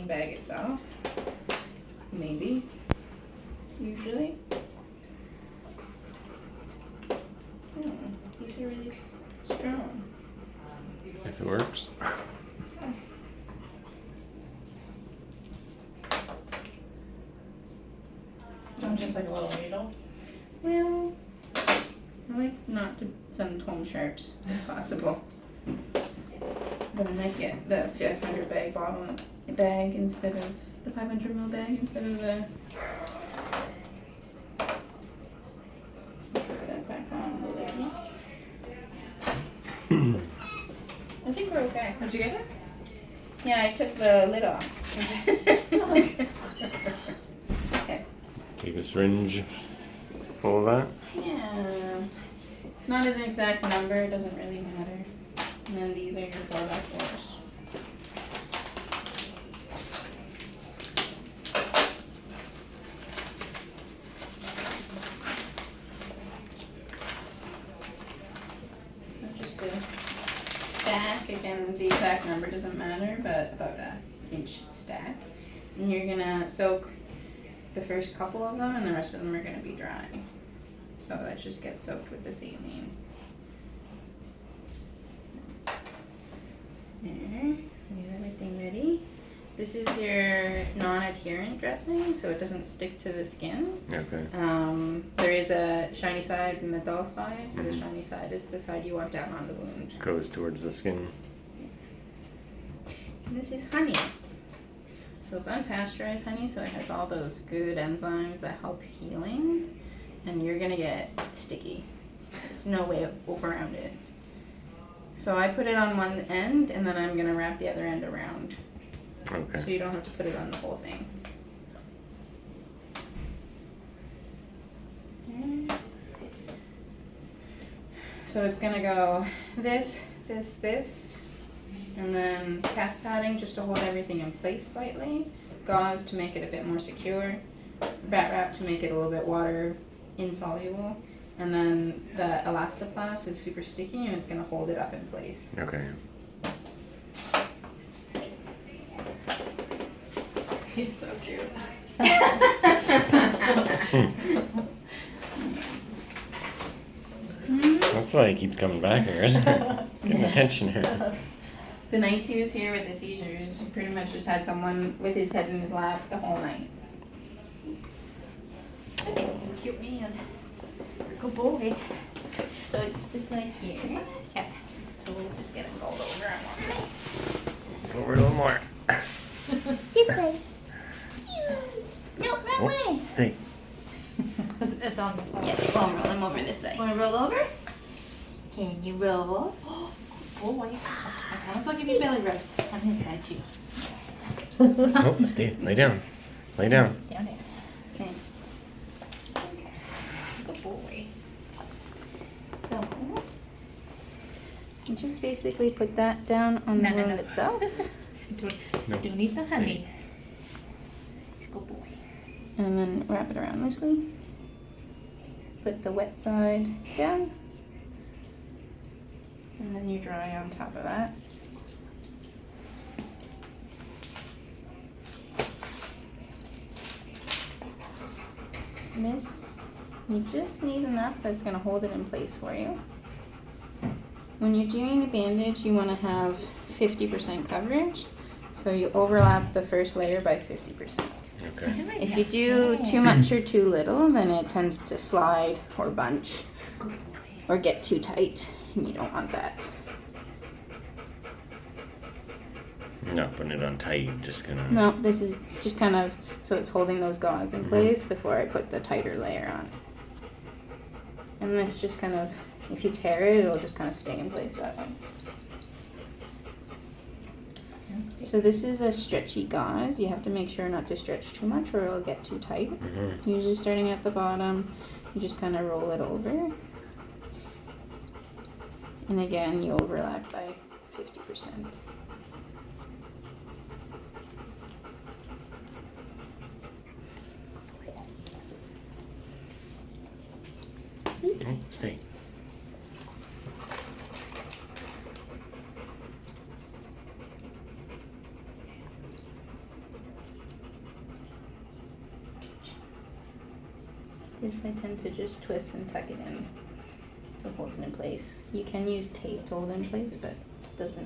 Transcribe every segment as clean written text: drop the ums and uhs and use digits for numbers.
bag itself. Maybe. Usually. These are really strong. If it works. Not just like a little needle. Well, I like not to send home sharps if possible. But I might get the 500 bag instead of the 500 ml bag instead of the. Put that back on the lid. I think we're okay. Did you get it? Yeah, I took the lid off. Okay. Take a syringe full of that. Yeah. Not an exact number, it doesn't really matter. And then these are your 4x4s. Just a stack, again, the exact number doesn't matter, but about an inch stack. And you're gonna soak the first couple of them and the rest of them are gonna be dry. So that just gets soaked with the saline. There, we have everything ready. This is your non-adherent dressing, so it doesn't stick to the skin. Okay. There is a shiny side and a dull side, so the shiny side is the side you want down on the wound. Goes towards the skin. And this is honey. So it's unpasteurized honey, so it has all those good enzymes that help healing. And you're gonna get sticky. There's no way around it. So I put it on one end, and then I'm gonna wrap the other end around. Okay. So you don't have to put it on the whole thing. Okay. So it's gonna go this, this, this, and then cast padding just to hold everything in place slightly. Gauze to make it a bit more secure. Bat wrap to make it a little bit water insoluble. And then the elastoplast is super sticky and it's gonna hold it up in place. Okay. He's so cute. That's why he keeps coming back here, isn't it? Getting attention here. The nights he was here with the seizures, he pretty much just had someone with his head in his lap the whole night. Cute man. Good boy. So it's this leg here. Yeah. So we'll just get him rolled over on one side. Over a little more. This way. No, wrong way. Stay. It's on the floor. Yeah, we'll roll him over this way. Want to roll over? Can you roll? Good boy. I was looking at belly rubs on his side too. Oh, stay. Lay down. Lay down. Down there. Okay. Good boy. So, you just basically put that down on the wound itself. No. Don't eat the honey. Good boy. And then wrap it around loosely. Put the wet side down. And then you dry on top of that. This, you just need enough that's going to hold it in place for you. When you're doing the bandage, you want to have 50% coverage. So you overlap the first layer by 50%. Okay. If you do too much or too little, then it tends to slide or bunch or get too tight, and you don't want that. You're not putting it on tight, you're just gonna. No, this is just kind of so it's holding those gauze in place before I put the tighter layer on. And this just kind of, if you tear it, it'll just kind of stay in place that way. So this is a stretchy gauze. You have to make sure not to stretch too much or it'll get too tight. Usually starting at the bottom, you just kind of roll it over. And again, you overlap by 50%. Oh, stay. This I tend to just twist and tuck it in to hold it in place. You can use tape to hold it in place, but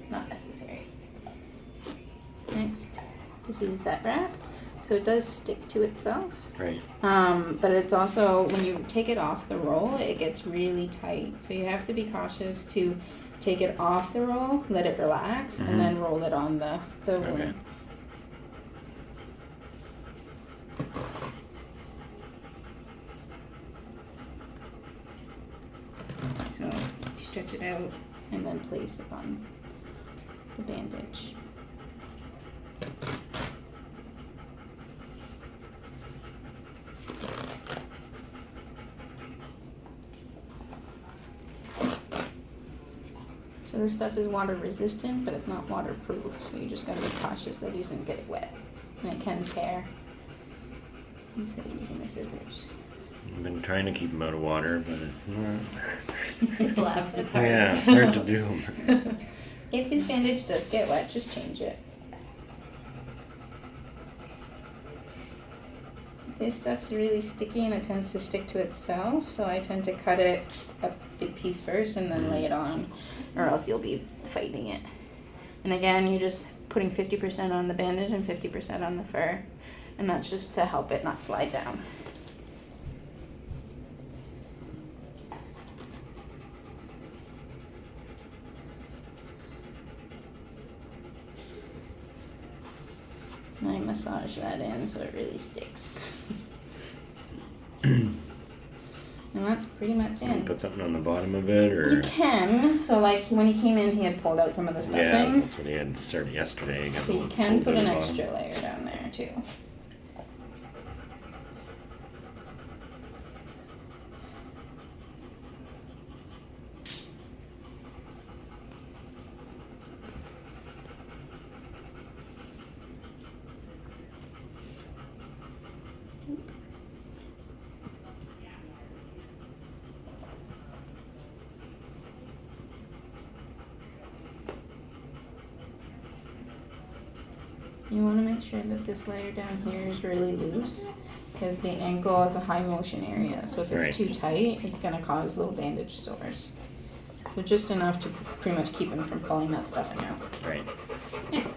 not necessary. Next, this is vet wrap. So it does stick to itself. Right. But it's also, when you take it off the roll, it gets really tight. So you have to be cautious to take it off the roll, let it relax, and then roll it on the wound. Okay. So you stretch it out and then place it on the bandage. So this stuff is water resistant, but it's not waterproof. So you just gotta be cautious that he doesn't get it wet. And it can tear instead of using the scissors. I've been trying to keep him out of water, but it's not. It's left. It's hard. Yeah, it's hard to do. If his bandage does get wet, just change it. This stuff's really sticky and it tends to stick to itself, so I tend to cut it a big piece first and then lay it on, or else you'll be fighting it. And again, you're just putting 50% on the bandage and 50% on the fur, and that's just to help it not slide down. And I massage that in so it really sticks. And that's pretty much Can you it. put something on the bottom of it, or? You can. So like when he came in, he had pulled out some of the Yeah, stuffing. that's what he had started yesterday. Got So a you little can fold put at an the bottom. extra layer down there too. You want to make sure that this layer down here is really loose, because the ankle is a high motion area. So if it's Right. too tight, it's going to cause little bandage sores. So just enough to pretty much keep him from pulling that stuffing out. Right. Yeah.